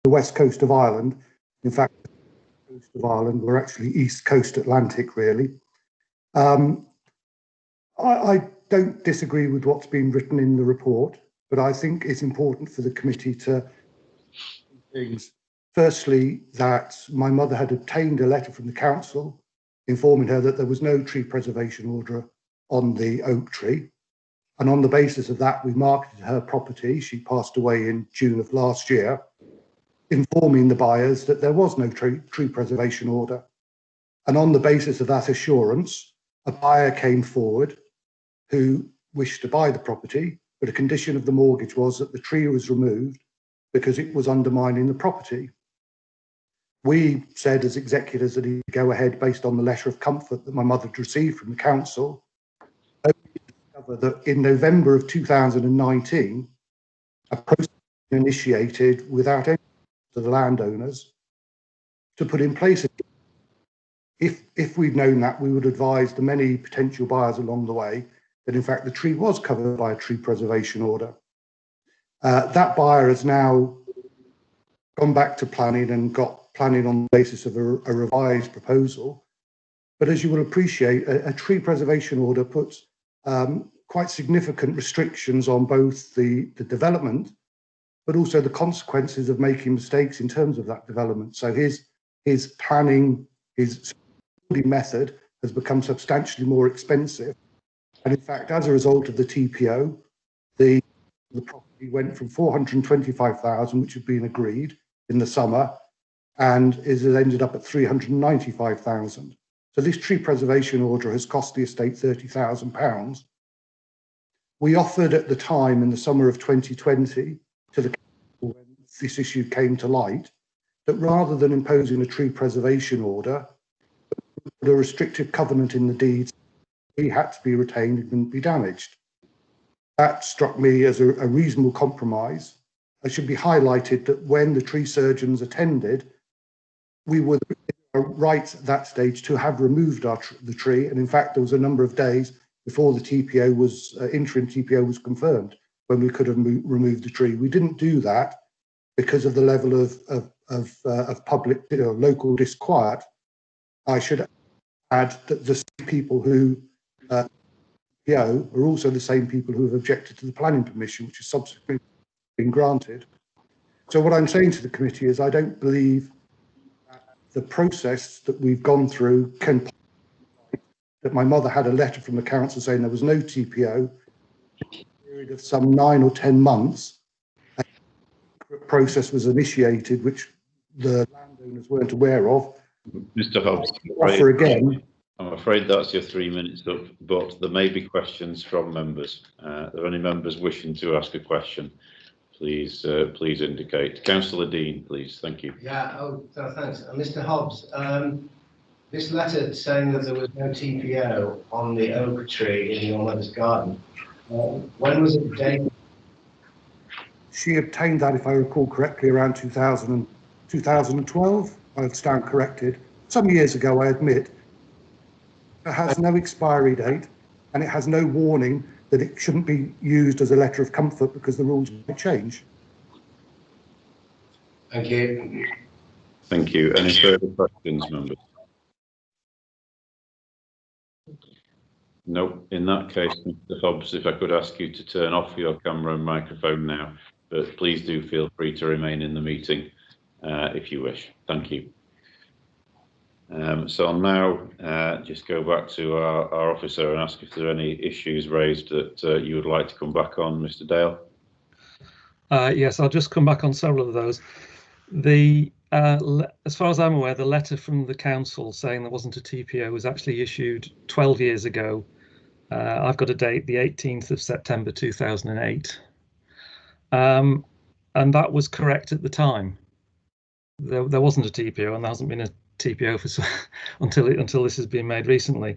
the west coast of Ireland. In fact, the coast of Ireland, we're actually east coast Atlantic, really. I don't disagree with what's been written in the report, but I think it's important for the committee to things. Firstly, that my mother had obtained a letter from the council informing her that there was no tree preservation order on the oak tree. And on the basis of that, we marketed her property. She passed away in June of last year, informing the buyers that there was no tree preservation order. And on the basis of that assurance, a buyer came forward who wished to buy the property, but a condition of the mortgage was that the tree was removed because it was undermining the property. We said as executors that he'd go ahead based on the letter of comfort that my mother had received from the council. That in November of 2019, a process was initiated without any to the landowners to put in place. If we'd known that, we would advise the many potential buyers along the way that in fact the tree was covered by a tree preservation order. That buyer has now gone back to planning and got planning on the basis of a revised proposal. But as you will appreciate, a tree preservation order puts quite significant restrictions on both the development, but also the consequences of making mistakes in terms of that development. So his planning, his method has become substantially more expensive. And in fact, as a result of the TPO, the property went from 425,000, which had been agreed in the summer, and has ended up at 395,000. So this tree preservation order has cost the estate £30,000. We offered at the time in the summer of 2020 to the council when this issue came to light that rather than imposing a tree preservation order, the restrictive covenant in the deeds, he had to be retained and couldn't be damaged. That struck me as a reasonable compromise. It should be highlighted that when the tree surgeons attended, we were right at that stage to have removed the tree. And in fact, there was a number of days before the TPO was, interim TPO was confirmed, when we could have removed the tree. We didn't do that because of the level of public, local disquiet. I should add that the people who TPO are also the same people who have objected to the planning permission, which has subsequently been granted. So what I'm saying to the committee is I don't believe that the process that we've gone through can, that my mother had a letter from the council saying there was no TPO, a period of some 9 or 10 months, a process was initiated which the landowners weren't aware of. Mr. Hobbs, I'm afraid that's your 3 minutes up, but there may be questions from members. Are there any members wishing to ask a question? Please, please indicate. Councillor Dean, please. Thank you. Yeah. Thanks, Mr. Hobbs. This letter saying that there was no TPO on the oak tree in your mother's garden. When was it dated? She obtained that, if I recall correctly, around 2012. I stand corrected. Some years ago, I admit. It has no expiry date, and it has no warning that it shouldn't be used as a letter of comfort because the rules may change. Thank you. Thank you. Any further questions, members? No. In that case, Mr. Hobbs, if I could ask you to turn off your camera and microphone now, but please do feel free to remain in the meeting if you wish. Thank you. So I'll now just go back to our officer and ask if there are any issues raised that you would like to come back on, Mr. Dale. Yes, I'll just come back on several of those. As far as I'm aware, the letter from the council saying there wasn't a TPO was actually issued 12 years ago. I've got a date, the 18th of September 2008. And that was correct at the time. There wasn't a TPO, and there hasn't been a TPO for until this has been made recently.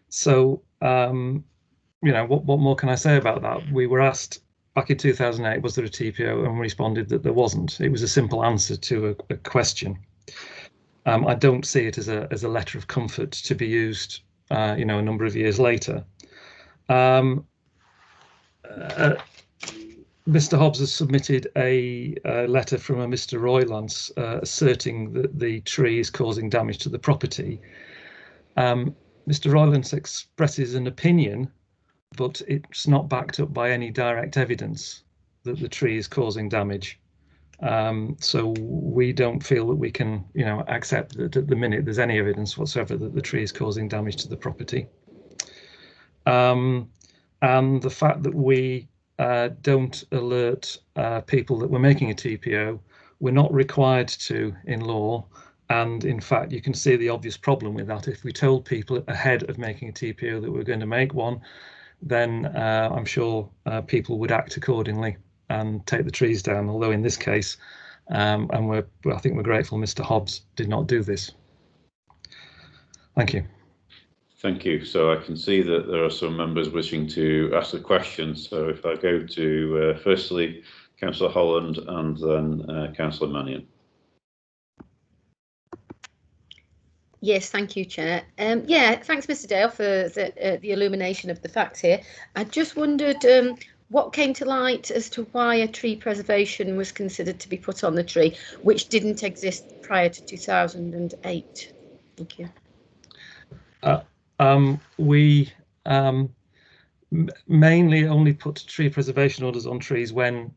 So what more can I say about that? We were asked back in 2008, was there a TPO, and responded that there wasn't. It was a simple answer to a question. I don't see it as a letter of comfort to be used a number of years later. Mr. Hobbs has submitted a letter from a Mr. Roylance asserting that the tree is causing damage to the property. Mr. Roylance expresses an opinion, but it's not backed up by any direct evidence that the tree is causing damage. So we don't feel that we can, accept that at the minute there's any evidence whatsoever that the tree is causing damage to the property. And the fact that we don't alert people that we're making a TPO, we're not required to in law. And in fact, you can see the obvious problem with that. If we told people ahead of making a TPO that we're going to make one, then I'm sure people would act accordingly and take the trees down. Although in this case, and I think we're grateful Mr. Hobbs did not do this. Thank you. Thank you. So I can see that there are some members wishing to ask a question. So if I go to firstly Councillor Holland and then Councillor Mannion. Yes, thank you, Chair. Yeah, thanks, Mr. Dale, for the illumination of the facts here. I just wondered what came to light as to why a tree preservation was considered to be put on the tree, which didn't exist prior to 2008. Thank you. We mainly only put tree preservation orders on trees when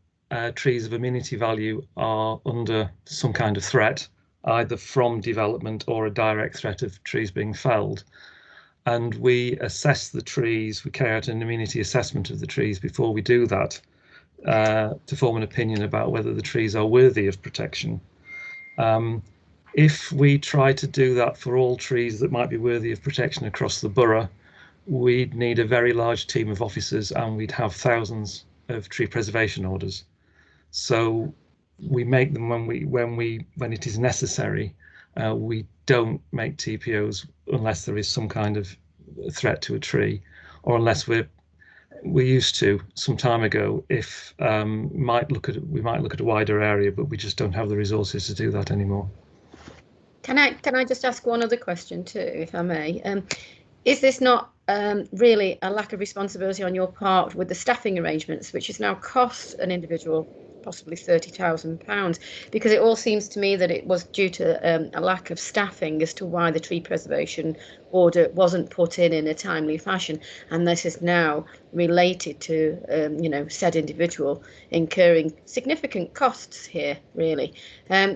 trees of amenity value are under some kind of threat, either from development or a direct threat of trees being felled. And we assess the trees, we carry out an amenity assessment of the trees before we do that to form an opinion about whether the trees are worthy of protection. If we try to do that for all trees that might be worthy of protection across the borough, we'd need a very large team of officers and we'd have thousands of tree preservation orders. So we make them when it is necessary. We don't make TPOs unless there is some kind of threat to a tree, or unless we used to some time ago. If we might look at a wider area, but we just don't have the resources to do that anymore. Can I just ask one other question too, if I may? Is this not really a lack of responsibility on your part with the staffing arrangements, which has now cost an individual possibly £30,000, because it all seems to me that it was due to a lack of staffing as to why the tree preservation order wasn't put in a timely fashion, and this is now related to said individual incurring significant costs here, really.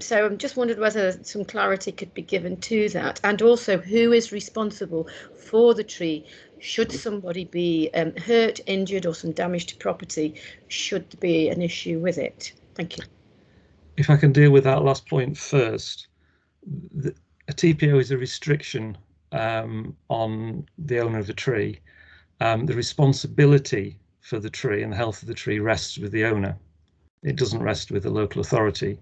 So I'm just wondered whether some clarity could be given to that, and also who is responsible for the tree. Should somebody be hurt, injured, or some damage to property, should there be an issue with it? Thank you. If I can deal with that last point first, a TPO is a restriction on the owner of the tree. The responsibility for the tree and the health of the tree rests with the owner. It doesn't rest with the local authority.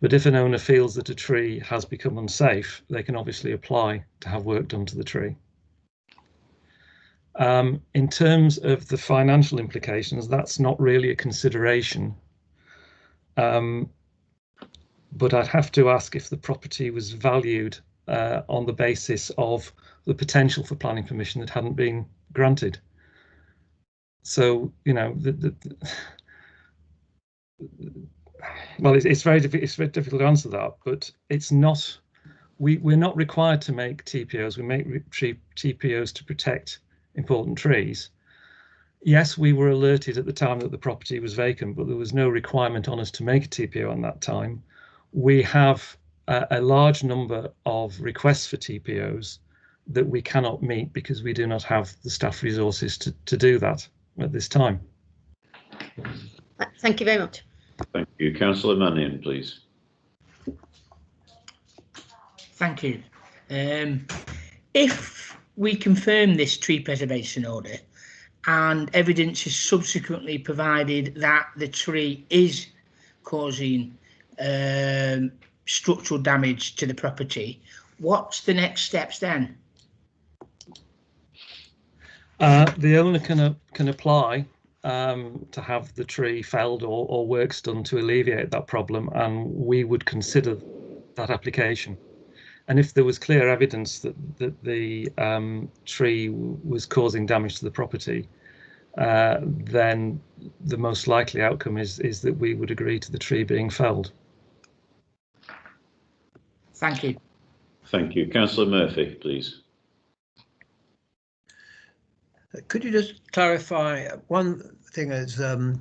But if an owner feels that a tree has become unsafe, they can obviously apply to have work done to the tree. In terms of the financial implications, that's not really a consideration. But I'd have to ask if the property was valued on the basis of the potential for planning permission that hadn't been granted. So, well, it's very difficult to answer that, but it's not. We're not required to make TPOs. We make TPOs to protect important trees. Yes, we were alerted at the time that the property was vacant, but there was no requirement on us to make a TPO on that time. We have a large number of requests for TPOs that we cannot meet because we do not have the staff resources to do that at this time. Thank you very much. Thank you. Councillor Mannion, please. Thank you. If we confirm this tree preservation order and evidence is subsequently provided that the tree is causing structural damage to the property, what's the next steps then? The owner can apply to have the tree felled or works done to alleviate that problem, and we would consider that application. And if there was clear evidence that the tree was causing damage to the property, then the most likely outcome is that we would agree to the tree being felled. Thank you. Thank you. Councillor Murphy, please. Could you just clarify one thing? Is the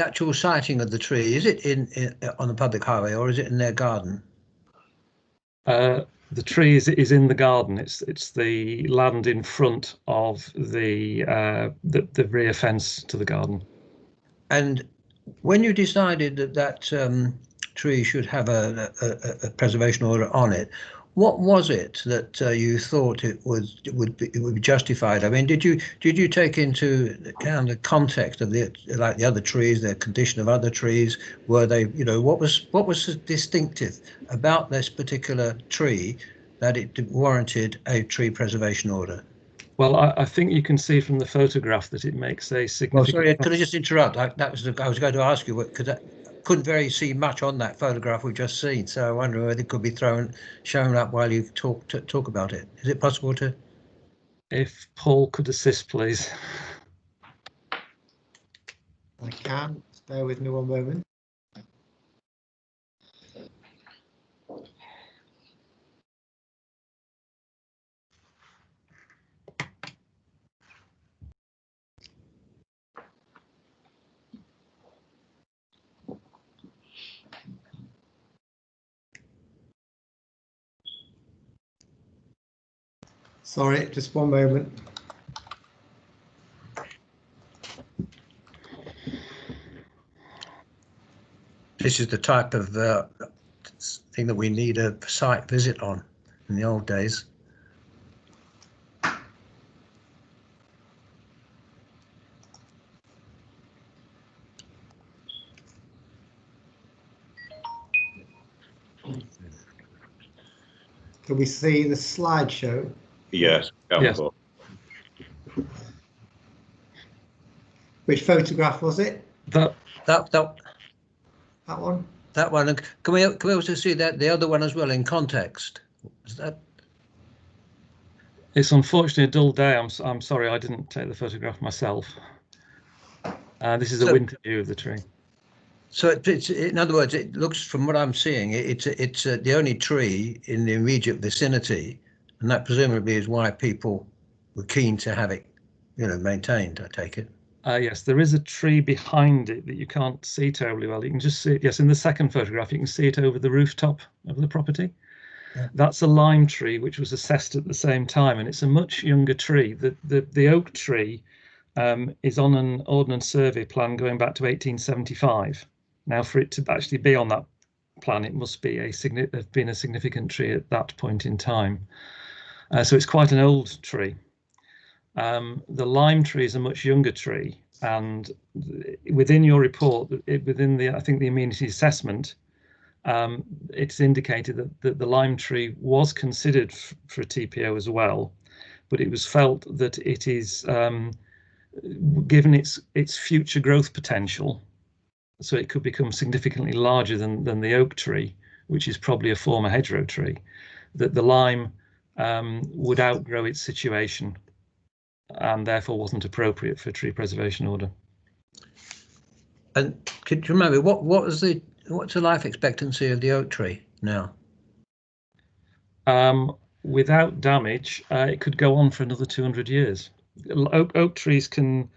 actual siting of the tree, is it in on the public highway, or is it in their garden? The tree is in the garden. It's the land in front of the rear fence to the garden. And when you decided that tree should have a preservation order on it, what was it that you thought it would be justified? I mean, did you take into account the context of the other trees, the condition of other trees? Were they, what was distinctive about this particular tree that it warranted a tree preservation order? Well, I think you can see from the photograph that it makes a significant. Well, sorry, could I just interrupt? I was going to ask you, because I couldn't very see much on that photograph we've just seen, so I wonder whether it could be shown up while you talk about it. Is it possible to? If Paul could assist, please. I can. Bear with me one moment. Sorry, just one moment. This is the type of thing that we need a site visit on in the old days. Can we see the slideshow? Yes. Yes. Which photograph was it? That one. That one. And can we also see that the other one as well in context? Is that? It's unfortunately a dull day. I'm sorry, I didn't take the photograph myself. This is a winter view of the tree. So it's in other words, it looks, from what I'm seeing, it's the only tree in the immediate vicinity, and that presumably is why people were keen to have it, maintained. I take it. Yes, there is a tree behind it that you can't see terribly well. You can just see it. Yes, in the second photograph, you can see it over the rooftop of the property. Yeah. That's a lime tree which was assessed at the same time, and it's a much younger tree. The oak tree is on an ordnance survey plan going back to 1875. Now, for it to actually be on that plan, it must be have been a significant tree at that point in time. So it's quite an old tree. The lime tree is a much younger tree, and within your report, within the amenity assessment, it's indicated that the lime tree was considered for a TPO as well, but it was felt that it is given its future growth potential, so it could become significantly larger than the oak tree, which is probably a former hedgerow tree, that the lime would outgrow its situation and therefore wasn't appropriate for tree preservation order. And could you remember what's the life expectancy of the oak tree now? Without damage, it could go on for another 200 years. Oak trees can,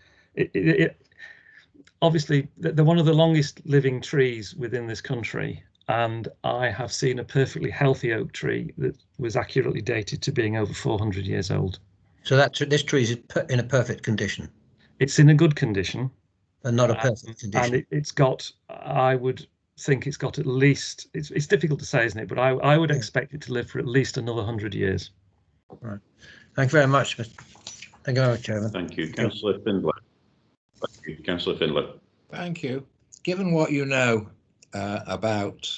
obviously, they're one of the longest living trees within this country, and I have seen a perfectly healthy oak tree that was accurately dated to being over 400 years old. So this tree is in a perfect condition? It's in a good condition. And not a perfect condition? And it's got, I would think it's got at least, it's difficult to say, isn't it? But I would expect it to live for at least another 100 years. Right. Thank you very much. Thank you very much, Chairman. Thank you. Councillor Findlay. Thank you. Councillor Findlay. Thank you. Given what you know about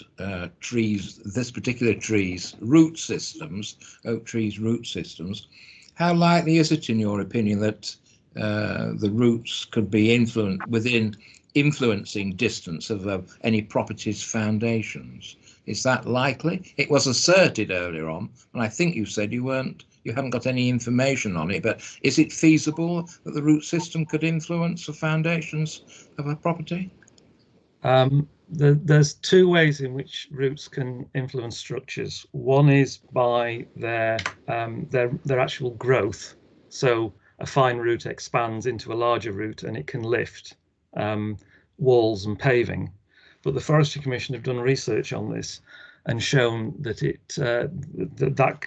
trees, this particular tree's root systems, oak trees' root systems, how likely is it, in your opinion, that the roots could be within influencing distance of any property's foundations? Is that likely? It was asserted earlier on, and I think you said you weren't you haven't got any information on it, but is it feasible that the root system could influence the foundations of a property? There's two ways in which roots can influence structures. One is by their actual growth. So a fine root expands into a larger root and it can lift walls and paving. But the Forestry Commission have done research on this and shown that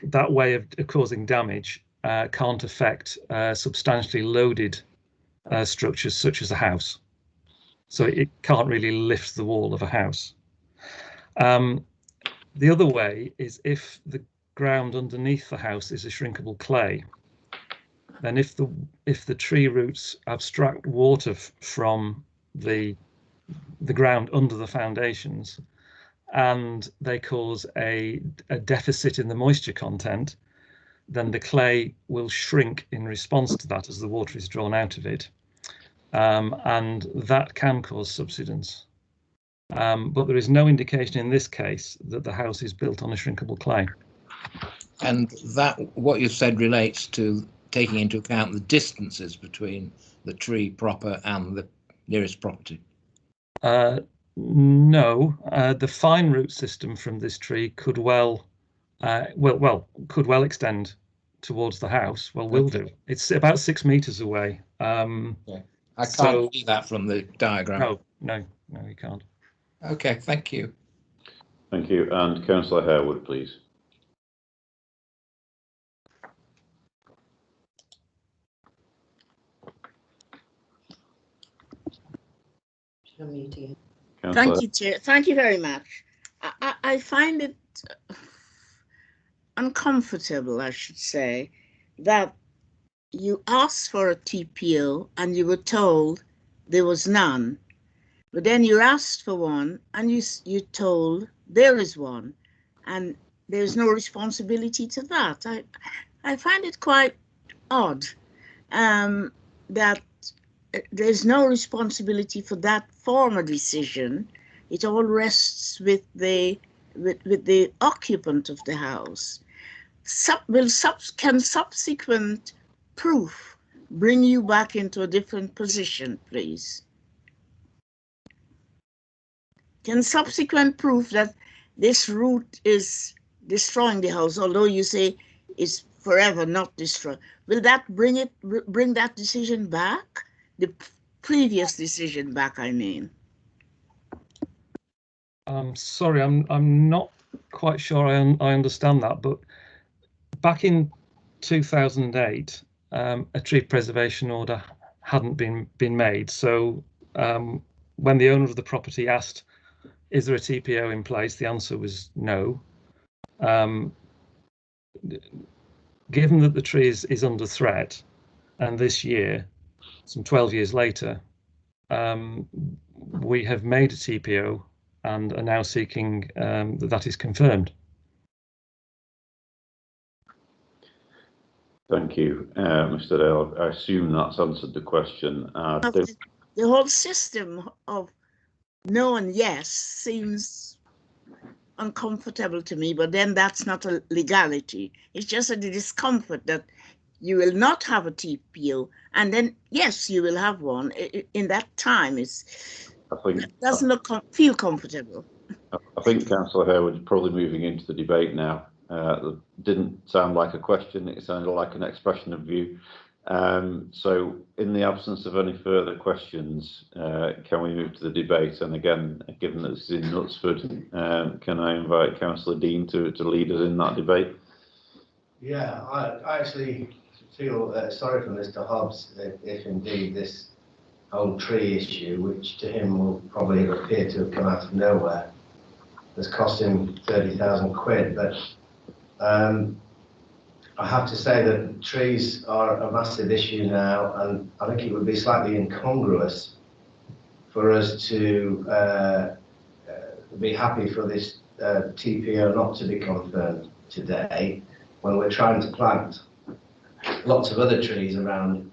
that way of causing damage can't affect substantially loaded structures such as a house. So it can't really lift the wall of a house. The other way is if the ground underneath the house is a shrinkable clay, then if the tree roots abstract water from the ground under the foundations and they cause a deficit in the moisture content, then the clay will shrink in response to that as the water is drawn out of it. And that can cause subsidence. But there is no indication in this case that the house is built on a shrinkable clay. And that, what you said, relates to taking into account the distances between the tree proper and the nearest property? No, the fine root system from this tree could well extend towards the house. Well, will do. It's about 6 meters away. Yeah. I can't see that from the diagram. No, you can't. Okay, thank you. Thank you. And Councillor Harewood, please. Thank you, Chair. Thank you very much. I find it uncomfortable, I should say, that you asked for a TPO and you were told there was none, but then you asked for one and you told there is one, and there's no responsibility to that. I find it quite odd that there's no responsibility for that former decision. It all rests with the occupant of the house. Can subsequent proof bring you back into a different position, please? Can subsequent proof that this root is destroying the house, although you say it's forever not destroyed, will that bring that decision back? The previous decision back, I mean. Sorry, I'm not quite sure I understand that, but back in 2008, a tree preservation order hadn't been made. So when the owner of the property asked, "Is there a TPO in place?" the answer was no. Given that the tree is under threat, and this year, some 12 years later, we have made a TPO and are now seeking that is confirmed. Thank you, Mr. Dale. I assume that's answered the question. The whole system of no and yes seems uncomfortable to me, but then that's not a legality. It's just a discomfort that you will not have a TPO, and then yes, you will have one. In that time, it doesn't feel comfortable. I think Councillor Harewood is probably moving into the debate now. It didn't sound like a question, it sounded like an expression of view. So in the absence of any further questions, can we move to the debate? And again, given that this is in Knutsford, can I invite Councillor Dean to lead us in that debate? Yeah, I actually feel sorry for Mr. Hobbs if indeed this whole tree issue, which to him will probably appear to have come out of nowhere, has cost him 30,000 quid. But I have to say that trees are a massive issue now, and I think it would be slightly incongruous for us to be happy for this TPO not to be confirmed today, when we're trying to plant lots of other trees around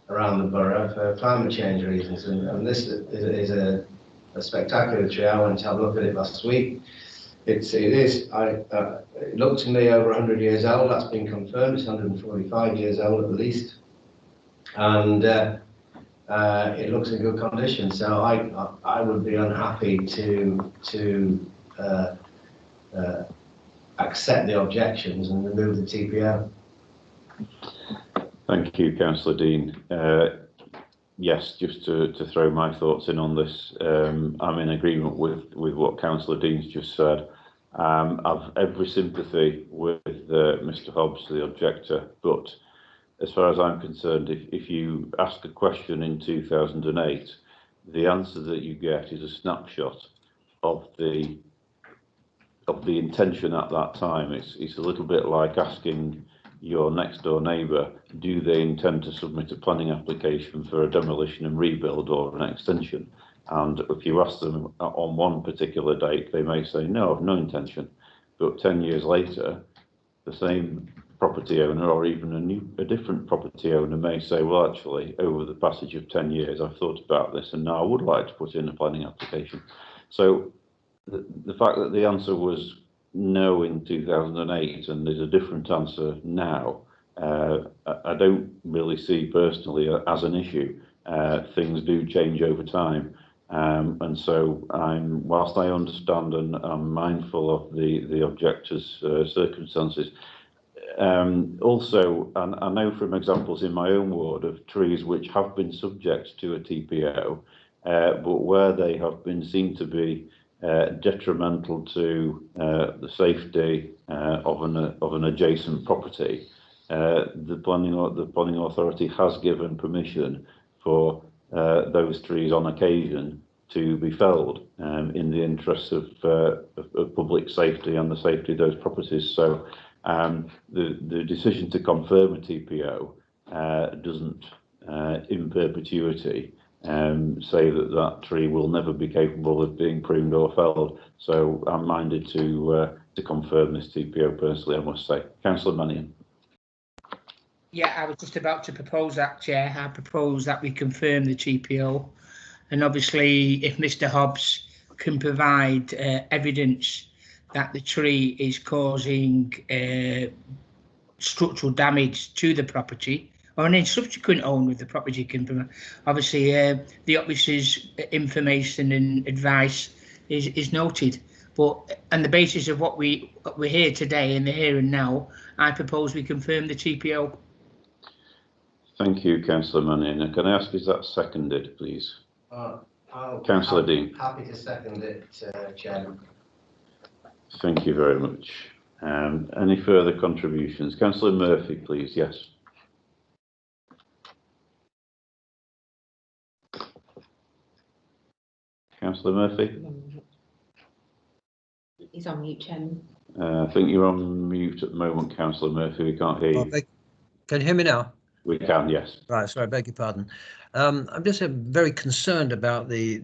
the borough for climate change reasons. And this is a spectacular tree. I went to have a look at it last week. It is. It looked to me over 100 years old. That's been confirmed. It's 145 years old at least, and it looks in good condition. So I would be unhappy to accept the objections and remove the TPO. Thank you, Councillor Dean. Yes, just to throw my thoughts in on this, I'm in agreement with what Councillor Dean's just said. I've every sympathy with Mr Hobbs, the objector, but as far as I'm concerned, if you ask a question in 2008, the answer that you get is a snapshot of the intention at that time. It's a little bit like asking your next door neighbour, do they intend to submit a planning application for a demolition and rebuild or an extension? And if you ask them on one particular date, they may say, no, I've no intention. But 10 years later, the same property owner or even a different property owner may say, well, actually, over the passage of 10 years, I've thought about this and now I would like to put in a planning application. So the fact that the answer was no in 2008 and there's a different answer now, I don't really see personally as an issue. Things do change over time, and so whilst I understand and I'm mindful of the objector's circumstances, also, and I know from examples in my own ward of trees which have been subject to a TPO, but where they have been seen to be detrimental to the safety of an adjacent property, the planning authority has given permission for those trees on occasion to be felled in the interests of public safety and the safety of those properties. So the decision to confirm a TPO doesn't in perpetuity say that tree will never be capable of being pruned or felled. So I'm minded to confirm this TPO personally, I must say. Councillor Mannion. Yeah, I was just about to propose that, Chair. I propose that we confirm the TPO, and obviously if Mr Hobbs can provide evidence that the tree is causing structural damage to the property, or any subsequent owner of the property can provide. Obviously, the officer's information and advice is noted, but on the basis of what we're here today in the here and now, I propose we confirm the TPO. Thank you, Councillor Mannion. Can I ask, is that seconded, please? Councillor Dean. Happy to second it, Chairman. Thank you very much. Any further contributions? Councillor Murphy, please. Yes. Councillor Murphy? He's on mute, Chairman. I think you're on mute at the moment, Councillor Murphy. We can't hear you. Can you hear me now? We can, yes. Right, sorry, I beg your pardon. I'm just very concerned about the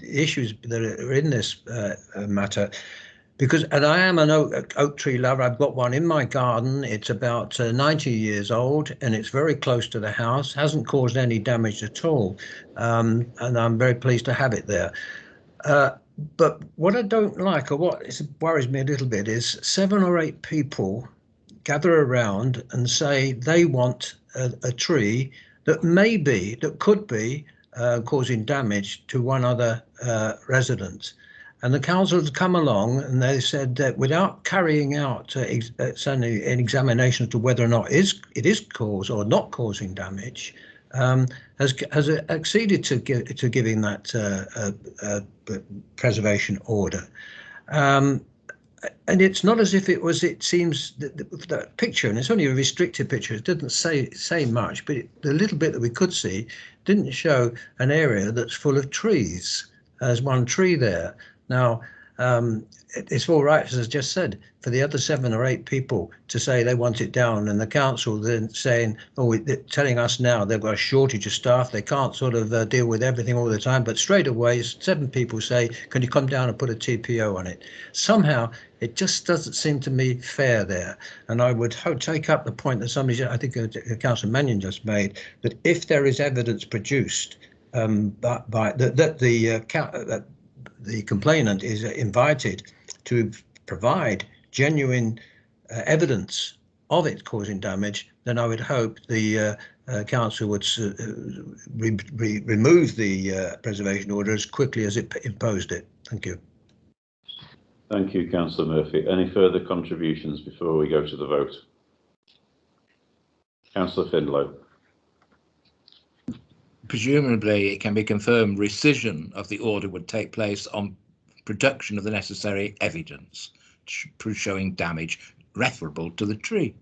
issues that are in this matter, because, and I am an oak tree lover. I've got one in my garden. It's about 90 years old and it's very close to the house, hasn't caused any damage at all, and I'm very pleased to have it there. But what I don't like, or what worries me a little bit, is 7 or 8 people gather around and say they want a tree that could be causing damage to one other resident. And the council has come along and they said that without carrying out certainly an examination as to whether or not it is caused or not causing damage, has acceded to giving that preservation order. And it's not as if it seems that picture, and it's only a restricted picture, it doesn't say much, but the little bit that we could see didn't show an area that's full of trees. There's one tree there. Now, it's all right, as I just said, for the other 7 or 8 people to say they want it down, and the council then saying, oh, they're telling us now they've got a shortage of staff, they can't sort of deal with everything all the time, but straight away 7 people say, can you come down and put a TPO on it? Somehow it just doesn't seem to me fair there, and I would take up the point that somebody, I think Councillor Mannion just made, that if there is evidence produced that the complainant is invited to provide genuine evidence of it causing damage, then I would hope the council would remove the preservation order as quickly as it imposed it. Thank you. Thank you, Councillor Murphy. Any further contributions before we go to the vote? Councillor Findlow. Presumably, it can be confirmed rescission of the order would take place on production of the necessary evidence showing damage referable to the tree,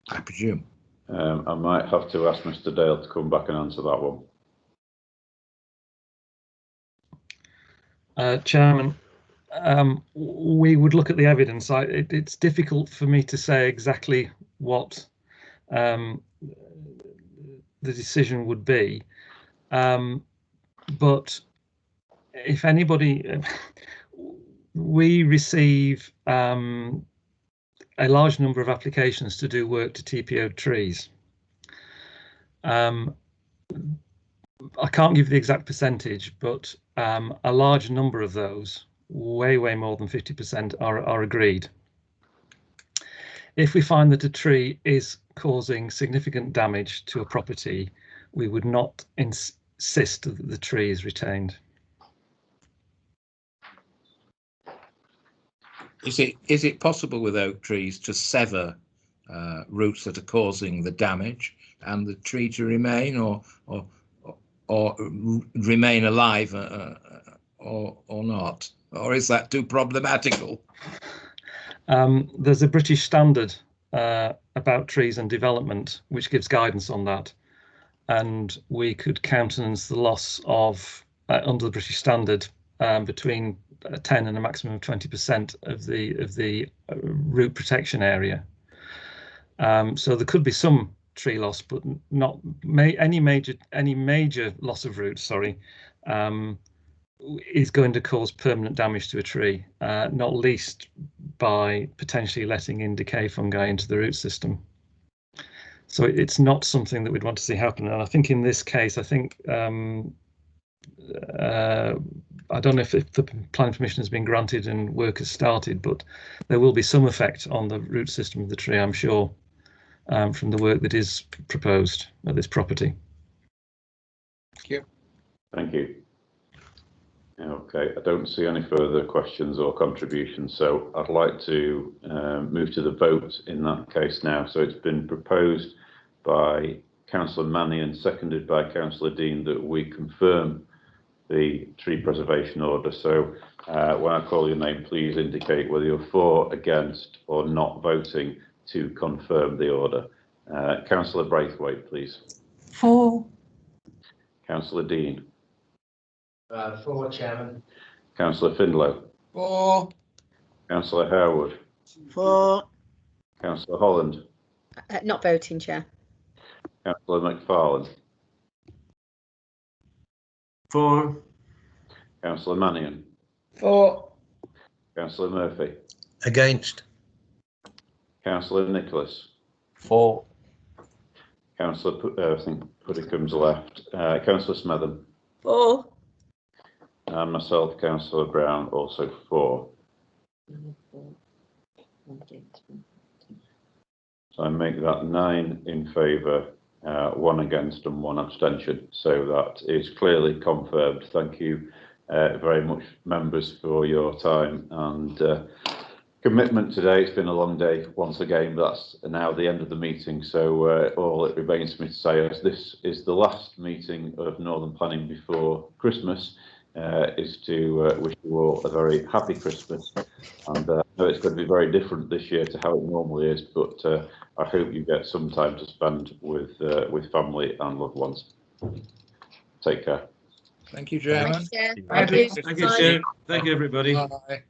I presume. I might have to ask Mr. Dale to come back and answer that one. Chairman, we would look at the evidence. It's difficult for me to say exactly what the decision would be, but if anybody, we receive a large number of applications to do work to TPO trees. I can't give you the exact percentage, but a large number of those, way more than 50%, are agreed. If we find that a tree is causing significant damage to a property, we would not insist that the tree is retained. Is it possible with oak trees to sever roots that are causing the damage and the tree to remain, or remain alive, or not? Or is that too problematical? There's a British standard about trees and development which gives guidance on that, and we could countenance the loss of, under the British standard, between 10 and a maximum of 20% of the root protection area. So there could be some tree loss, but not any major loss of roots. Sorry, is going to cause permanent damage to a tree, not least by potentially letting in decay fungi into the root system. So it's not something that we'd want to see happen. And I think in this case, I think I don't know if the planning permission has been granted and work has started, but there will be some effect on the root system of the tree, I'm sure, from the work that is proposed at this property. Thank you. Thank you. Okay, I don't see any further questions or contributions, so I'd like to move to the vote in that case now. So it's been proposed by Councillor Mannion, seconded by Councillor Dean, that we confirm the tree preservation order. So when I call your name, please indicate whether you're for, against, or not voting to confirm the order. Councillor Braithwaite, please. For. Councillor Dean. For, Chairman. Councillor Findlow. For. Councillor Harewood. For. Councillor Holland. Not voting, Chair. Councillor McFarlane. For. Councillor Mannion. For. Councillor Murphy. Against. Councillor Nicholas. For. Councillor, I think Puddicombe's left. Councillor Smetham. For. And myself, Councillor Brown, also for. So I make that 9 in favour, 1 against and 1 abstention. So that is clearly confirmed. Thank you very much, members, for your time and commitment today. It's been a long day once again, but that's now the end of the meeting. So all it remains for me to say is this is the last meeting of Northern Planning before Christmas. Is to wish you all a very happy Christmas, and I know it's going to be very different this year to how it normally is, but I hope you get some time to spend with family and loved ones. Take care. Thank you, Chairman. Thank you, Chair. Thank you, Chair. Thank you, everybody. Bye.